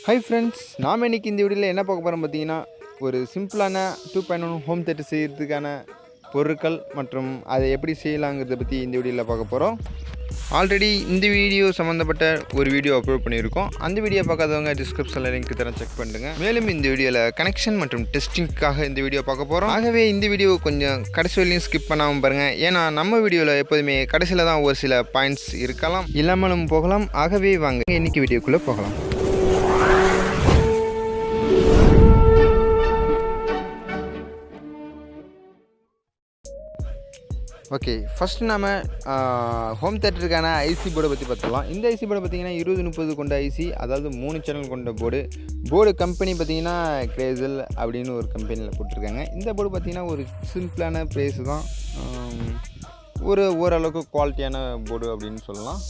Hi friends, நாம் இன்றைக்கி இந்த வீடியோவில் என்ன பார்க்க போகிறோம் பார்த்தீங்கன்னா, ஒரு சிம்பிளான 2.1 ஹோம் தேட்டர் செய்கிறதுக்கான பொருட்கள் மற்றும் அதை எப்படி செய்யலாங்கிறத பற்றி இந்த வீடியோவில் பார்க்க போகிறோம். ஆல்ரெடி இந்த வீடியோ சம்மந்தப்பட்ட ஒரு வீடியோ அப்லோட் பண்ணியிருக்கோம். அந்த வீடியோ பார்க்காதவங்க டிஸ்கிரிப்ஷனில் லிங்க் தரேன், செக் பண்ணுங்க. மேலும் இந்த வீடியோவில் கனெக்ஷன் மற்றும் டெஸ்டிங்காக இந்த வீடியோ பார்க்க போகிறோம். ஆகவே இந்த வீடியோ கொஞ்சம் கடைசி வரையும் ஸ்கிப் பண்ணாமல் பாருங்கள். ஏன்னா நம்ம வீடியோவில் எப்போதுமே கடைசியில் தான் ஒரு சில பாயிண்ட்ஸ் இருக்கலாம், இல்லாமலும் போகலாம். ஆகவே வாங்க இன்றைக்கி வீடியோக்குள்ளே போகலாம். ஓகே, ஃபஸ்ட்டு நம்ம ஹோம் தேட்டருக்கான ஐசி போர்டை பற்றி பார்த்துக்கலாம். இந்த ஐசி போர்டை பார்த்திங்கன்னா 2030 கொண்ட ஐசி, அதாவது 3 சேனல் கொண்ட போர்டு கம்பெனி பார்த்திங்கன்னா கிரேசல் அப்படின்னு ஒரு கம்பெனியில் போட்டிருக்காங்க. இந்த போர்டு பார்த்திங்கன்னா ஒரு சிம்பிளான ப்ரைஸ் தான், ஓரளவுக்கு குவாலிட்டியான போர்டு அப்படின்னு சொல்லலாம்.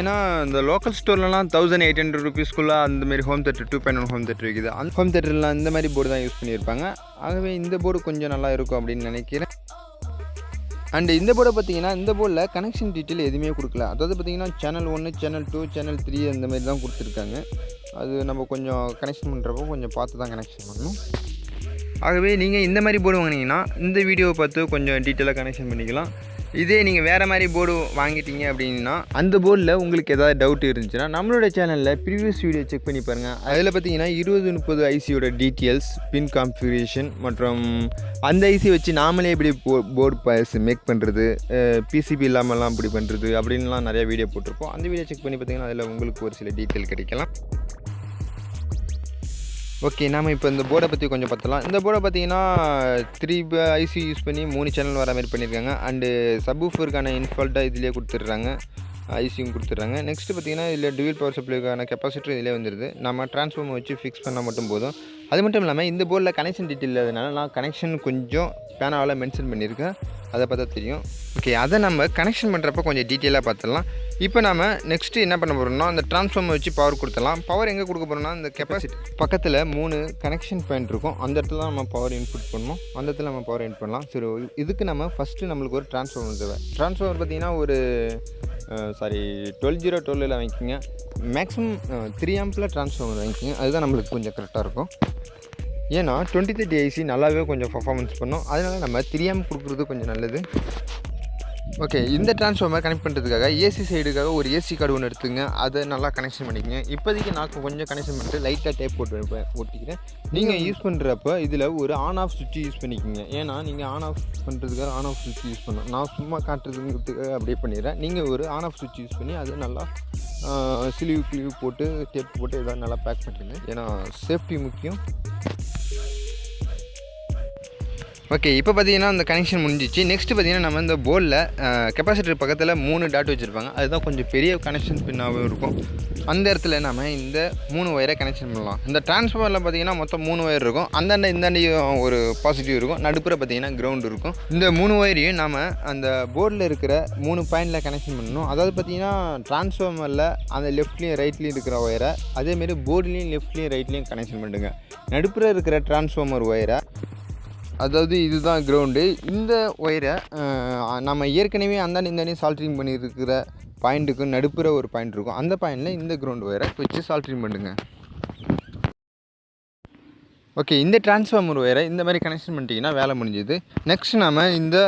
ஏன்னா இந்த லோக்கல் ஸ்டோர்லலாம் 1800 ருபீஸ்க்குள்ளே அந்தமாரி ஹோம் தேட்டர் 2.1 ஹோம் தேட்டர் விற்கிது. அந்த ஹோம் தேட்டர்லாம் இந்த மாதிரி போர்டு தான் யூஸ் பண்ணியிருப்பாங்க. ஆகவே இந்த போர்டு கொஞ்சம் நல்லா இருக்கும் அப்படின்னு நினைக்கிறேன். அண்டு இந்த போர்டை பார்த்திங்கன்னா, இந்த போர்டில் கனெக்ஷன் டீட்டெயில் எதுவுமே கொடுக்கல. அதாவது பார்த்திங்கன்னா சேனல் 1, சேனல் 2, சேனல் 3 அந்த மாதிரி தான் கொடுத்துருக்காங்க. அது நம்ம கொஞ்சம் கனெக்ஷன் பண்ணுறப்போ கொஞ்சம் பார்த்து தான் கனெக்ஷன் பண்ணணும். ஆகவே நீங்கள் இந்த மாதிரி போர்டு வாங்கினீங்கன்னா இந்த வீடியோவை பார்த்து கொஞ்சம் டீட்டெயிலாக கனெக்ஷன் பண்ணிக்கலாம். இதே நீங்கள் வேறு மாதிரி போர்டு வாங்கிட்டீங்க அப்படின்னா, அந்த போர்டில் உங்களுக்கு ஏதாவது டவுட் இருந்துச்சுன்னா நம்மளோட சேனலில் ப்ரீவியஸ் வீடியோ செக் பண்ணி பாருங்கள். அதில் பார்த்தீங்கன்னா 2030 ஐசியோட டீட்டெயில்ஸ், பின் கான்ஃபிகரேஷன் மற்றும் அந்த ஐசி வச்சு நாமளே எப்படி போர்டு பாஸ் மேக் பண்ணுறது, பிசிபி இல்லாமல்லாம் இப்படி பண்ணுறது அப்படின்லாம் நிறையா வீடியோ போட்டிருப்போம். அந்த வீடியோ செக் பண்ணி பார்த்தீங்கன்னா அதில் உங்களுக்கு ஒரு சில டீட்டெயில் கிடைக்கலாம். ஓகே, நாம் இப்போ இந்த போர்டை பற்றி கொஞ்சம் பார்த்தலாம். இந்த போர்டை பார்த்தீங்கன்னா 3 ஐசி யூஸ் பண்ணி 3 சேனல் வர மாதிரி பண்ணியிருக்காங்க. அண்டு சப்வூஃபருக்கான இன்ஃபால்ட்டாக இதிலே கொடுத்துட்றாங்க, ஐசியும் கொடுத்துட்றாங்க. நெக்ஸ்ட்டு பார்த்திங்கன்னா இதில் டுவல் பவர் சப்ளைக்கான கெப்பாசிட்டர் இதிலே வந்துடுது. நம்ம ட்ரான்ஸ்ஃபார்மர் வச்சு ஃபிக்ஸ் பண்ணால் மட்டும் போதும். அது மட்டும் இல்லாமல் இந்த போர்டில் கனெக்ஷன் டீட்டெயில் இல்லாதனால நான் கனெக்ஷன் கொஞ்சம் பேனாவில் மென்ஷன் பண்ணியிருக்கேன், அதை பார்த்தா தெரியும். ஓகே, அதை நம்ம கனெக்ஷன் பண்ணுறப்ப கொஞ்சம் டீட்டெயிலாக பார்த்துடலாம். இப்போ நம்ம நெக்ஸ்ட்டு என்ன பண்ண போகிறோம்னா, அந்த ட்ரான்ஸ்ஃபார்மர் வச்சு பவர் கொடுத்துடலாம். பவர் எங்கே கொடுக்க போகிறோம்னா, இந்த கெப்பாசிட்டி பக்கத்தில் 3 கனெக்ஷன் பாயிண்ட் இருக்கும், அந்த இடத்துல தான் நம்ம பவர் இன்புட் பண்ணணும். அந்த இடத்துல நம்ம பவர் இன்புட் பண்ணலாம். சரி, இதுக்கு நம்ம ஃபஸ்ட்டு நம்மளுக்கு ஒரு ட்ரான்ஸ்ஃபார்மர் தேவை. ட்ரான்ஸ்ஃபார்மர் பார்த்திங்கன்னா ஒரு 12 வாங்கிக்கோங்க. மேக்ஸிமம் 3 ஆம்பில் ட்ரான்ஸ்ஃபார்மர் வாங்கிக்கோங்க, அதுதான் நம்மளுக்கு கொஞ்சம் கரெக்டாக இருக்கும். ஏன்னா 2030 ஐசி நல்லாவே கொஞ்சம் பர்ஃபார்மன்ஸ் பண்ணும், அதனால் நம்ம 3 ஆம்ப் கொடுக்குறது கொஞ்சம் நல்லது. ஓகே, இந்த ட்ரான்ஸ்ஃபார்மர் கனெக்ட் பண்ணுறதுக்காக ஏசி சைடுக்காக ஒரு ஏசி கார்டு ஒன்று எடுத்துங்க, அதை நல்லா கனெக்ஷன் பண்ணிக்கங்க. இப்போதைக்கு நான் கொஞ்சம் கனெக்ஷன் பண்ணிட்டு லைட்டாக டேப் போட்டு ஒட்டிக்கிறேன். நீங்கள் யூஸ் பண்ணுறப்ப இதில் ஒரு ஆன் ஆஃப் சுவிட்ச் யூஸ் பண்ணிக்கோங்க. ஏன்னா நீங்கள் ஆன் ஆஃப் பண்ணுறதுக்காக ஆன் ஆஃப் சுவிட்ச் யூஸ் பண்ணணும். நான் சும்மா காட்டுறதுங்கிறதுக்காக அப்படியே பண்ணிடுறேன். நீங்கள் ஒரு ஆன் ஆஃப் சுவிட்ச் யூஸ் பண்ணி அது நல்லா கிளிவ் போட்டு டேப் போட்டு எதாவது நல்லா பேக் பண்ணிடுங்க. ஏன்னா சேஃப்டி முக்கியம். ஓகே, இப்போ பார்த்தீங்கன்னா அந்த கனெக்ஷன் முடிஞ்சிச்சு. நெக்ஸ்ட்டு பார்த்தீங்கன்னா நம்ம இந்த போர்டில் கெப்பாசிட்டர் பக்கத்தில் 3 டாட் வச்சுருப்பாங்க, அதுதான் கொஞ்சம் பெரிய கனெக்ஷன் பின்னாகவும் இருக்கும். அந்த இடத்துல நம்ம இந்த 3 ஒயரை கனெக்ஷன் பண்ணலாம். இந்த ட்ரான்ஸ்ஃபார்மரில் பார்த்தீங்கன்னா மொத்தம் 3 ஒயர் இருக்கும். அந்தாண்ட இந்தாண்டையும் ஒரு பாசிட்டிவ் இருக்கும், நடுப்புற பார்த்தீங்கன்னா கிரவுண்ட் இருக்கும். இந்த 3 ஒயரையும் நம்ம அந்த போர்டில் இருக்கிற 3 பாயிண்டில் கனெக்ஷன் பண்ணணும். அதாவது பார்த்தீங்கன்னா ட்ரான்ஸ்ஃபார்மரில் அந்த லெஃப்ட்லேயும் ரைட்லேயும் இருக்கிற ஒயரை அதேமாரி போர்ட்லேயும் லெஃப்ட்லேயும் ரைட்லேயும் கனெக்ஷன் பண்ணுங்க. நடுப்புற இருக்கிற ட்ரான்ஸ்ஃபார்மர் ஒயரை, அதாவது இதுதான் கிரவுண்டு, இந்த ஒயரை நம்ம ஏற்கனவே இந்தாண்டையும் சால்ட்ரிங் பண்ணியிருக்கிற பாயிண்ட்டுக்கு நடுப்புற ஒரு பாயிண்ட் இருக்கும், அந்த பாயிண்டில் இந்த கிரவுண்ட் ஒயரை வச்சு சால்ட்ரிங் பண்ணுங்க. ஓகே, இந்த ட்ரான்ஸ்ஃபார்மர் ஒயரை இந்த மாதிரி கனெக்ஷன் பண்ணிட்டீங்கன்னா வேலை முடிஞ்சுது. நெக்ஸ்ட் நம்ம இந்த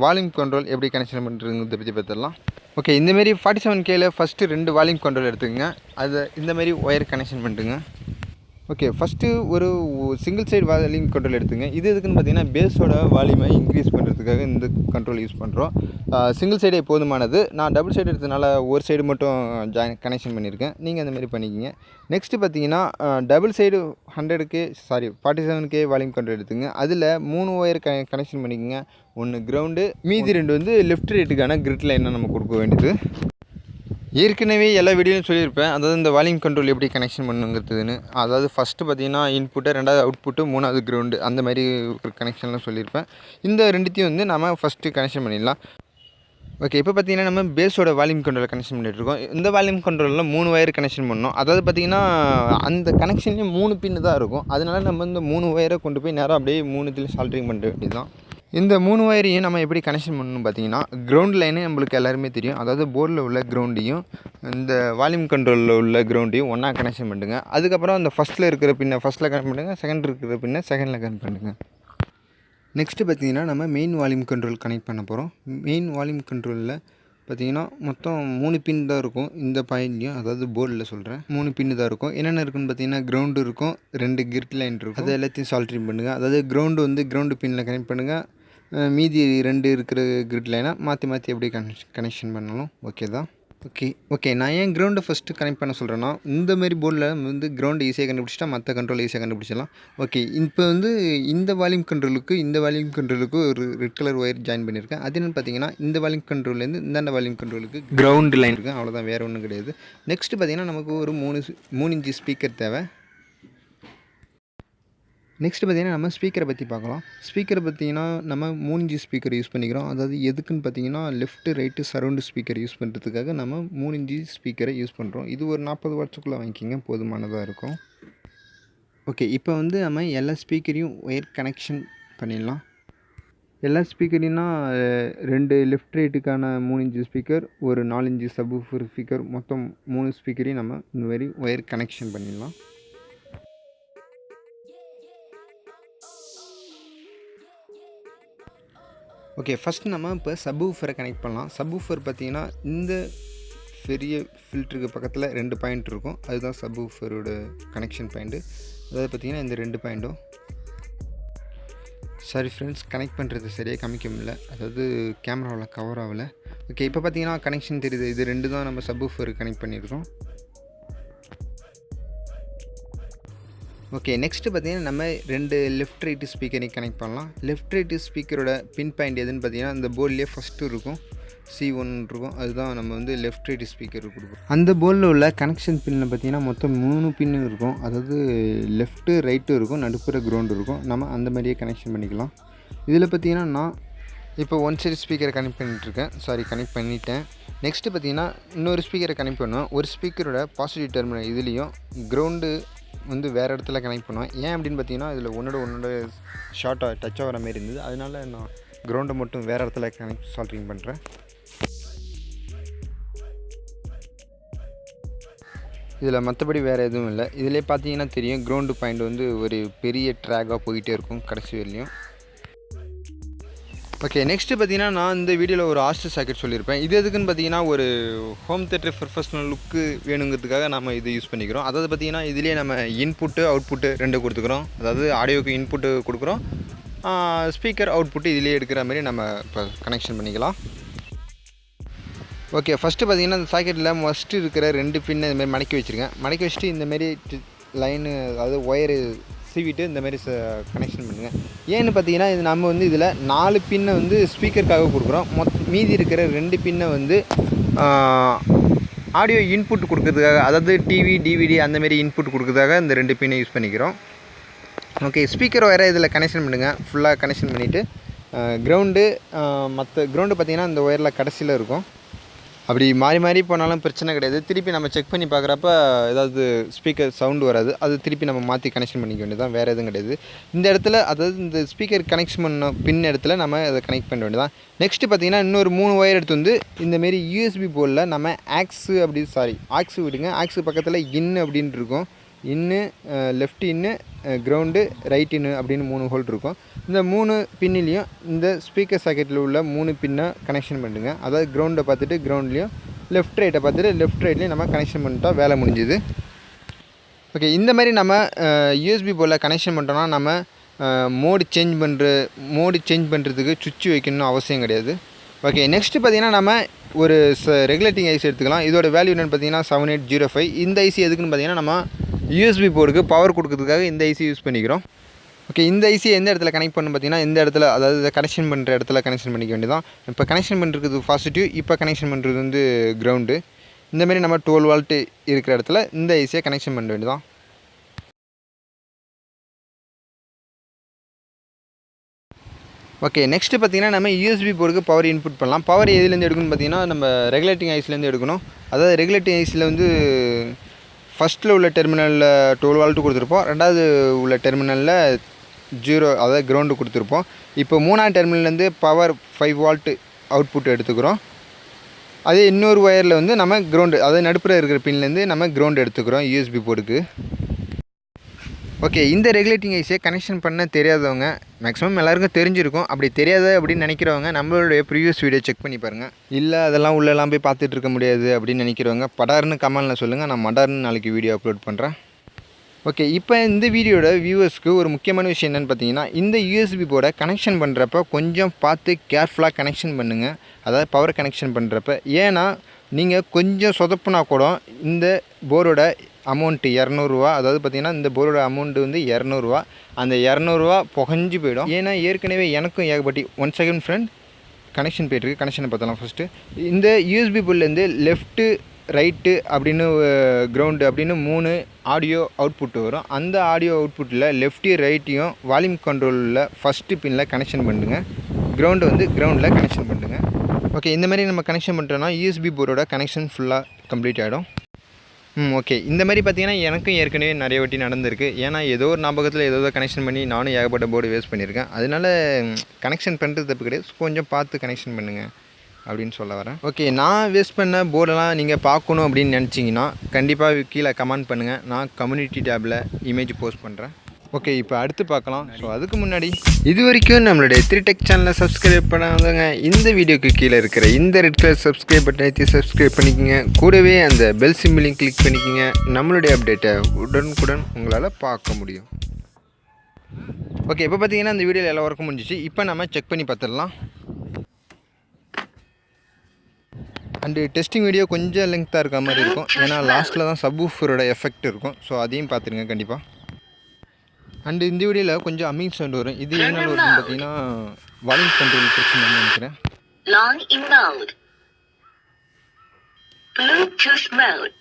வால்யூம் கண்ட்ரோல் எப்படி கனெக்ஷன் பண்ணுறதுங்கிறத பற்றி பார்த்துடலாம். ஓகே, இந்தமாரி 47Kல ஃபஸ்ட்டு 2 வால்யூம் கண்ட்ரோல் எடுத்துக்கங்க, அதை இந்தமாரி ஒயர் கனெக்ஷன் பண்ணிட்டுங்க. ஓகே, ஃபஸ்ட்டு ஒரு சிங்கிள் சைடு வால்யூம் கண்ட்ரோல் எடுத்துங்க. இது எதுக்குன்னு பார்த்தீங்கன்னா பேஸோட வால்யூமை இன்க்ரீஸ் பண்ணுறதுக்காக இந்த கண்ட்ரோல் யூஸ் பண்ணுறோம். சிங்கிள் சைடே போதுமானது. நான் டபுள் சைடு எடுத்ததுனால ஒரு சைடு மட்டும் கனெக்ஷன் பண்ணியிருக்கேன், நீங்கள் அந்தமாரி பண்ணிக்கிங்க. நெக்ஸ்ட்டு பார்த்தீங்கன்னா double side 47K volume control எடுத்துங்க. அதில் 3 ஒயர் கனெக்ஷன் பண்ணிக்கோங்க. 1 கிரவுண்டு, மீதி 2 வந்து லெஃப்ட் ரைட்டுக்கான கிரிட் லைனை நம்ம கொடுக்க வேண்டியது. ஏற்கனவே எல்லா வீடியோலையும் சொல்லியிருப்பேன், அதாவது இந்த வால்யூம் கண்ட்ரோல் எப்படி கனெக்ஷன் பண்ணுங்கிறதுன்னு. அதாவது ஃபஸ்ட்டு பார்த்தீங்கன்னா இன்புட்டு, 2வது அவுட்புட்டு, 3வது கிரவுண்டு, அந்த மாதிரி ஒரு கனெக்ஷன்லாம் சொல்லியிருப்பேன். இந்த ரெண்டுத்தையும் வந்து நம்ம ஃபஸ்ட்டு கனெக்ஷன் பண்ணிடலாம். ஓகே, இப்போ பார்த்தீங்கன்னா நம்ம பேஸோட வால்யூம் கண்ட்ரோல் கனெக்ஷன் பண்ணிகிட்ருக்கோம். இந்த வால்யூம் கண்ட்ரோலில் 3 ஒயர் கனெக்ஷன் பண்ணோம். அதாவது பார்த்திங்கன்னா அந்த கனெக்ஷன்லேயும் 3 பின்னு தான் இருக்கும். அதனால நம்ம இந்த 3 ஒயரை கொண்டு போய் நேராக அப்படியே 3 சால்ட்ரிங் பண்ண வேண்டியது தான். இந்த 3 ஒயரையும் நம்ம எப்படி கனெக்ஷன் பண்ணணும்னு பார்த்தீங்கன்னா, கிரவுண்ட் லைனு நம்மளுக்கு எல்லாருமே தெரியும். அதாவது போர்டில் உள்ள கிரவுண்டையும் இந்த வால்யூம் கண்ட்ரோலில் உள்ள கிரவுண்டையும் ஒன்றா கனெக்ஷன் பண்ணுங்க. அதுக்கப்புறம் அந்த ஃபஸ்ட்டில் இருக்கிற பின்னை ஃபஸ்ட்டில் கனெக்ட் பண்ணுங்கள், செகண்ட் இருக்கிற பின்னை செகண்டில் கனெக்ட் பண்ணுங்கள். நெக்ஸ்ட்டு பார்த்தீங்கன்னா நம்ம மெயின் வால்யூம் கண்ட்ரோல் கனெக்ட் பண்ண போகிறோம். மெயின் வால்யூம் கண்ட்ரோலில் பார்த்தீங்கன்னா மொத்தம் 3 பின் தான் இருக்கும். இந்த பாயிண்ட்லையும் அதாவது போர்டில் சொல்கிறேன் 3 பின்னு தான் இருக்கும். என்னென்ன இருக்குன்னு பார்த்தீங்கன்னா கிரவுண்டு இருக்கும், 2 கிரிட் லைன் இருக்கும். அது எல்லாத்தையும் சால்ட்ரிங் பண்ணுங்கள். அதாவது கிரவுண்டு பின்னில் கனெக்ட் பண்ணுங்கள். மீதி 2 இருக்கிற கிரிட் லைனை மாற்றி எப்படி கனெக்ஷன் பண்ணாலும் ஓகே தான். ஓகே நான் ஏன் கிரவுண்டை ஃபஸ்ட்டு கனெக்ட் பண்ண சொல்கிறேன்னா, இந்தமாரி போர்டில் வந்து கிரவுண்டு ஈஸியாக கண்டுபிடிச்சிட்டா மற்ற கண்ட்ரோல் ஈஸியாக கண்டுபிடிச்சிடலாம். ஓகே, இப்போ வந்து இந்த வால்யூம் கண்ட்ரோலுக்கு ஒரு ரெட் கலர் ஒயர் ஜாயின் பண்ணியிருக்கேன். அது என்னென்னு பார்த்தீங்கன்னா, இந்த வால்யூம் கண்ட்ரோல்லேருந்து இந்தாண்ட வால்யூம் கண்ட்ரோலுக்கு கிரவுண்டு லைன் இருக்குது. அவ்வளோதான், வேறு ஒன்றும் கிடையாது. நெக்ஸ்ட்டு பார்த்தீங்கன்னா நமக்கு ஒரு 3 இன்ச்சு ஸ்பீக்கர் தேவை. நெக்ஸ்ட்டு பார்த்தீங்கன்னா நம்ம ஸ்பீக்கரை பற்றி பார்க்கலாம். ஸ்பீக்கரை பார்த்தீங்கன்னா நம்ம 3 இன்ச்சு ஸ்பீக்கர் யூஸ் பண்ணிக்கிறோம். அதாவது எதுக்குன்னு பார்த்தீங்கன்னா left right surround speaker use பண்ணுறதுக்காக நம்ம 3 இன்ச்சு ஸ்பீக்கரை யூஸ் பண்ணுறோம். இது ஒரு 40 வாட்ஸுக்குள்ளே வாங்கிக்கிங்க, போதுமானதாக இருக்கும். ஓகே, இப்போ வந்து நம்ம எல்லா ஸ்பீக்கரையும் ஒயர் கனெக்ஷன் பண்ணிடலாம். எல்லா ஸ்பீக்கரையும்னா 2 லெஃப்ட் ரைட்டுக்கான 3 இன்ச்சு ஸ்பீக்கர், ஒரு 4 இன்ச்சு சப்வூஃபர் ஸ்பீக்கர், மொத்தம் 3 ஸ்பீக்கரையும் நம்ம இந்த மாதிரி ஒயர் கனெக்ஷன் பண்ணிடலாம். ஓகே, ஃபஸ்ட் நம்ம இப்போ சப்வூஃபரை கனெக்ட் பண்ணலாம். சப்வூஃபர் பார்த்திங்கன்னா இந்த பெரிய ஃபில்டருக்கு பக்கத்தில் 2 பாயிண்ட் இருக்கும். அதுதான் சப்வூஃபரோட கனெக்ஷன் பாயிண்ட்டு. அதாவது பார்த்திங்கன்னா இந்த 2 பாயிண்ட்டும். சாரி ஃப்ரெண்ட்ஸ், கனெக்ட் பண்ணுறது சரியாக காமிக்க முடியல, அதாவது கேமராவில் கவர் ஆகலை. ஓகே, இப்போ பார்த்திங்கன்னா கனெக்ஷன் தெரியுது. இது 2 தான் நம்ம சப்வூஃபருக்கு கனெக்ட் பண்ணியிருக்கோம். ஓகே, நெக்ஸ்ட்டு பார்த்தீங்கன்னா நம்ம 2 லெஃப்ட் ரைட்டு ஸ்பீக்கரையும் கனெக்ட் பண்ணலாம். லெஃப்ட் ரைட்டு ஸ்பீக்கரோட பின் பாயிண்ட் எதுன்னு பார்த்தீங்கன்னா இந்த போர்ட்லேயே ஃபஸ்ட்டு இருக்கும், C1 இருக்கும். அதுதான் நம்ம வந்து லெஃப்ட் ரைட்டு ஸ்பீக்கர் கொடுக்கும். அந்த போர்டில் உள்ள கனெக்ஷன் பின்னில் பார்த்தீங்கன்னா மொத்தம் 3 பின்னு இருக்கும். அதாவது லெஃப்ட்டு ரைட்டு இருக்கும், நடுப்புற கிரவுண்டு இருக்கும். நம்ம அந்த மாதிரியே கனெக்ஷன் பண்ணிக்கலாம். இதில் பார்த்தீங்கன்னா நான் இப்போ 1 சைடு ஸ்பீக்கரை கனெக்ட் கனெக்ட் பண்ணிட்டேன். நெக்ஸ்ட்டு பார்த்தீங்கன்னா இன்னொரு ஸ்பீக்கரை கனெக்ட் பண்ணுவேன். ஒரு ஸ்பீக்கரோட பாசிட்டிவ் டெர்மினல் இதுலேயும் கிரவுண்டு வந்து வேறு இடத்துல கனெக்ட் பண்ணுவேன். ஏன் அப்படின்னு பார்த்தீங்கன்னா இதில் ஒன்றோட ஷார்ட்டாக டச் ஆகிற மாதிரி இருந்தது. அதனால நான் கிரவுண்டை மட்டும் வேறு இடத்துல சால்ட்ரிங் பண்ணுறேன். இதில் மற்றபடி வேறு எதுவும் இல்லை. இதிலே பார்த்தீங்கன்னா தெரியும் கிரவுண்டு பாயிண்ட் வந்து ஒரு பெரிய ட்ராகாக போயிட்டே இருக்கும் கடைசி வரையும். ஓகே, நெக்ஸ்ட்டு பார்த்தீங்கன்னா நான் இந்த வீடியோவில் ஒரு ஆஸ்ட் சாக்கெட் சொல்லியிருப்பேன். இது எதுக்குன்னு பார்த்தீங்கன்னா ஒரு ஹோம் தேட்டர் ப்ரொஃபஷனல் லுக்கு வேணுங்கிறதுக்காக நம்ம இது யூஸ் பண்ணிக்கிறோம். அதாவது பார்த்தீங்கன்னா இதுலேயே நம்ம இன்புட்டு அவுட்புட்டு 2 கொடுத்துக்கிறோம். அதாவது ஆடியோக்கு இன்புட்டு கொடுக்குறோம், ஸ்பீக்கர் அவுட்புட்டு இதிலே எடுக்கிற மாதிரி நம்ம இப்போ கனெக்ஷன் பண்ணிக்கலாம். ஓகே, ஃபஸ்ட்டு பார்த்தீங்கன்னா இந்த சாக்கெட்டில் ஃபஸ்ட்டு இருக்கிற 2 பின்னை இந்தமாதிரி மடக்கி வச்சுருக்கேன். மடக்கி வச்சுட்டு இந்தமாரி லைனு அதாவது ஒயரு சீவிட்டு இந்தமாரி கனெக்ஷன் பண்ணுங்கள். ஏன்னு பார்த்தீங்கன்னா இது நம்ம வந்து இதில் 4 பின்னை வந்து ஸ்பீக்கருக்காக கொடுக்குறோம். மீதி இருக்கிற 2 பின்னை வந்து ஆடியோ இன்புட் கொடுக்கறதுக்காக, அதாவது டிவி டிவிடி அந்தமாரி இன்புட் கொடுக்கறதுக்காக இந்த 2 பின்னை யூஸ் பண்ணிக்கிறோம். ஓகே, ஸ்பீக்கர் ஒயரை இதில் கனெக்ஷன் பண்ணுங்கள். ஃபுல்லாக கனெக்ஷன் பண்ணிவிட்டு கிரவுண்டு பார்த்திங்கன்னா இந்த ஒயரில் கடைசியில் இருக்கும். அப்படி மாறி போனாலும் பிரச்சனை கிடையாது. திருப்பி நம்ம செக் பண்ணி பார்க்குறப்ப ஏதாவது ஸ்பீக்கர் சவுண்டு வராது. அது திருப்பி நம்ம மாற்றி கனெக்ஷன் பண்ணிக்க வேண்டியது தான், வேறு எதுவும் கிடையாது. இந்த இடத்துல அதாவது இந்த ஸ்பீக்கர் கனெக்ஷன் பண்ண பின் இடத்துல நம்ம அதை கனெக்ட் பண்ண வேண்டியதான். நெக்ஸ்ட்டு பார்த்திங்கன்னா இன்னொரு 3 ஒயர் எடுத்து வந்து இந்தமாரி யூஎஸ்பி போர்டில் நம்ம ஆக்ஸு விடுங்க. ஆக்ஸு பக்கத்தில் இன்னு அப்படின்னு இருக்கும். இன்னு, லெஃப்ட் இன்னு, கிரவுண்டு, ரைட் இன்னு அப்படின்னு 3 ஹோல்ட் இருக்கும். இந்த 3 பின்னிலையும் இந்த ஸ்பீக்கர் சாக்கெட்டில் உள்ள 3 பின்னை கனெக்ஷன் பண்ணுங்க. அதாவது கிரவுண்டை பார்த்துட்டு கிரவுண்ட்லேயும், லெஃப்ட் ரைட்டை பார்த்துட்டு லெஃப்ட் ரைட்லேயும் நம்ம கனெக்ஷன் பண்ணிட்டா வேலை முடிஞ்சுது. ஓகே, இந்த மாதிரி நம்ம யூஎஸ்பி போர்டில் கனெக்ஷன் பண்ணிட்டோம்னா நம்ம மோடு சேஞ்ச் பண்ணுறதுக்கு சுவிட்ச் வைக்கணும்னு அவசியம் கிடையாது. ஓகே, நெக்ஸ்ட்டு பார்த்திங்கன்னா நம்ம ஒரு ரெகுலேட்டிங் ஐசி எடுத்துக்கலாம். இதோட வேல்யூ என்னென்னு பார்த்தீங்கன்னா 7805. இந்த ஐசி எதுக்குன்னு பார்த்தீங்கன்னா நம்ம யூஎஸ்பி போர்டுக்கு பவர் கொடுக்கறதுக்காக இந்த ஐசி யூஸ் பண்ணிக்கிறோம். ஓகே, இந்த ஐசியை எந்த இடத்துல கனெக்ட் பண்ணணும் பார்த்தீங்கன்னா இந்த இடத்துல, அதாவது கனெக்ஷன் பண்ணுற இடத்துல கனெக்ஷன் பண்ணிக்க வேண்டியதான். இப்போ கனெக்ஷன் பண்ணுறது பாசிட்டிவ், இப்போ கனெக்ஷன் பண்ணுறது வந்து கிரவுண்டு. இந்தமாரி நம்ம 12 வால்ட்டு இருக்கிற இடத்துல இந்த ஐசியை கனெக்ஷன் பண்ண வேண்டியதான். ஓகே, நெக்ஸ்ட்டு பார்த்திங்கன்னா நம்ம யூஎஸ்பி போர்டுக்கு பவர் இன்புட் பண்ணலாம். பவர் எதுலேருந்து எடுக்கணும்னு பார்த்தீங்கன்னா நம்ம ரெகுலேட்டிங் ஐஸ்லேருந்து எடுக்கணும். அதாவது ரெகுலேட்டிங் ஐஸில் வந்து ஃபஸ்ட்டில் உள்ள டெர்மினலில் 12 வால்ட்டு கொடுத்துருப்போம். ரெண்டாவது உள்ள டெர்மினலில் ஜீரோ அதாவது கிரவுண்டு கொடுத்துருப்போம். இப்போ 3ஆம் டெர்மினல்லேருந்து பவர் 5 வால்ட் அவுட்புட் எடுத்துக்கிறோம். அதே இன்னொரு ஒயரில் வந்து நம்ம கிரவுண்டு அதாவது நடுப்புற இருக்கிற பின்லேருந்து நம்ம கிரவுண்டு எடுத்துக்கிறோம் யூஎஸ்பி போர்டுக்கு. ஓகே, இந்த ரெகுலேட்டிங் ஐஸை கனெக்ஷன் பண்ண தெரியாதவங்க மேக்ஸிமம் எல்லாருக்கும் தெரிஞ்சிருக்கும். அப்படி தெரியாது அப்படின்னு நினைக்கிறவங்க நம்மளுடைய ப்ரீவியஸ் வீடியோ செக் பண்ணி பாருங்கள். இல்லை அதெல்லாம் உள்ளெல்லாம் போய் பார்த்துட்டு இருக்க முடியாது அப்படின்னு நினைக்கிறவங்க படார்னு கமெண்டில் சொல்லுங்கள், நான் மடார்னு நாளைக்கு வீடியோ அப்லோட் பண்ணுறேன். ஓகே, இப்போ இந்த வீடியோட வியூவர்ஸ்க்கு ஒரு முக்கியமான விஷயம் என்னென்னு பார்த்தீங்கன்னா, இந்த யூஎஸ்பி போர்டை கனெக்ஷன் பண்ணுறப்ப கொஞ்சம் பார்த்து கேர்ஃபுல்லாக கனெக்ஷன் பண்ணுங்கள். அதாவது பவர் கனெக்ஷன் பண்ணுறப்ப. ஏன்னா நீங்கள் கொஞ்சம் சொதப்புனா கூட இந்த போர்டோட அமௌண்ட்டு 200 ரூபா, அதாவது பார்த்திங்கன்னா இந்த போர்டோட அமௌண்ட்டு வந்து 200 ரூபா. அந்த 200 ரூபா புகஞ்சு போயிடும். ஏன்னா ஏற்கனவே எனக்கும் ஏகப்பட்டி 1 செகண்ட் ஃப்ரெண்ட் கனெக்ஷன் போய்ட்டுருக்கு. கனெக்ஷனை பார்த்தலாம். ஃபஸ்ட்டு இந்த யூஎஸ்பி போர்ட்லேருந்து லெஃப்ட்டு ரைட்டு அப்படின்னு கிரவுண்டு அப்படின்னு 3 ஆடியோ அவுட்புட் வரும். அந்த ஆடியோ அவுட்புட்டில் லெஃப்ட்டையும் ரைட்டையும் வால்யூம் கண்ட்ரோலில் ஃபஸ்ட்டு பின்னில் கனெக்ஷன் பண்ணுங்க. கிரவுண்டு வந்து கிரவுண்டில் கனெக்ஷன் பண்ணுங்க. ஓகே, இந்த மாதிரி நம்ம கனெக்ஷன் பண்ணுறோன்னா யூஎஸ்பி போர்டோட கனெக்ஷன் ஃபுல்லாக கம்ப்ளீட் ஆகிடும். ஓகே, இந்த மாதிரி பார்த்தீங்கன்னா எனக்கும் ஏற்கனவே நிறைய வாட்டி நடந்திருக்கு. ஏன்னா ஏதோ ஒரு ஞாபகத்தில் ஏதோ கனெக்ஷன் பண்ணி நானும் ஏகப்பட்ட போர்டு வேஸ்ட் பண்ணியிருக்கேன். அதனால கனெக்ஷன் பண்ணுறது தப்பு கிடையாது, கொஞ்சம் பார்த்து கனெக்ஷன் பண்ணுங்கள் அப்படின்னு சொல்ல வரேன். ஓகே, நான் வேஸ்ட் பண்ண போர்டெல்லாம் நீங்கள் பார்க்கணும் அப்படின்னு நினச்சிங்கன்னா கண்டிப்பாக கீழே கமெண்ட் பண்ணுங்கள். நான் கம்யூனிட்டி டேப்பில் இமேஜ் போஸ்ட் பண்ணுறேன். ஓகே, இப்போ அடுத்து பார்க்கலாம். ஸோ அதுக்கு முன்னாடி இது வரைக்கும் நம்மளுடைய 3Tech சேனலை சப்ஸ்கிரைப் பண்ணாதவங்க இந்த வீடியோக்கு கீழே இருக்கிற இந்த ரெட் கலர் சப்ஸ்கிரைப் பட்டனை ஏற்றி சப்ஸ்கிரைப் பண்ணிக்கோங்க. கூடவே அந்த பெல் சிம்பிளையும் கிளிக் பண்ணிக்கோங்க. நம்மளுடைய அப்டேட்டை உடனுக்குடன் உங்களால் பார்க்க முடியும். ஓகே, இப்போ பார்த்தீங்கன்னா இந்த வீடியோவில் எல்லா ஒர்க்கும் முடிஞ்சிச்சு. இப்போ நம்ம செக் பண்ணி பார்த்துடலாம். அண்டு டெஸ்டிங் வீடியோ கொஞ்சம் லெங்க்த்தாக இருக்க மாதிரி இருக்கும். ஏன்னா லாஸ்ட்டில் தான் சப்வூஃபரோட எஃபெக்ட் இருக்கும். ஸோ அதையும் பார்த்துருங்க கண்டிப்பாக. அண்டு இந்த வீடியோவில் கொஞ்சம் அம்மிங் சவுண்ட் வரும். இது என்ன வரும்னு பார்த்தீங்கன்னா வால்யூம் கண்ட்ரோல் பிரச்சனை நினைக்கிறேன். Long in mode. Bluetooth mode.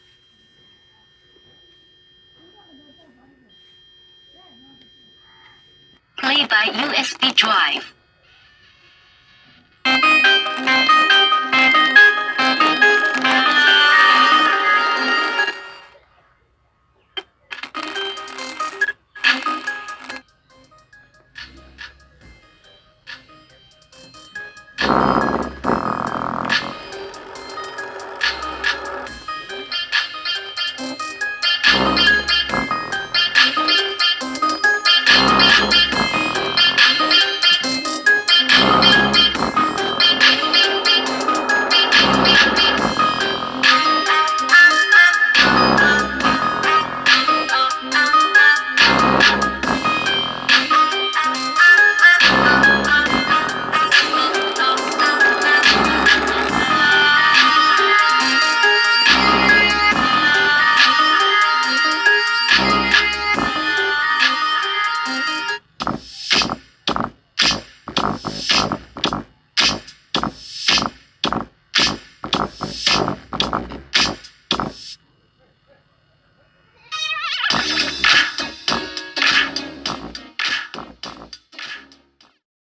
Play by USB drive.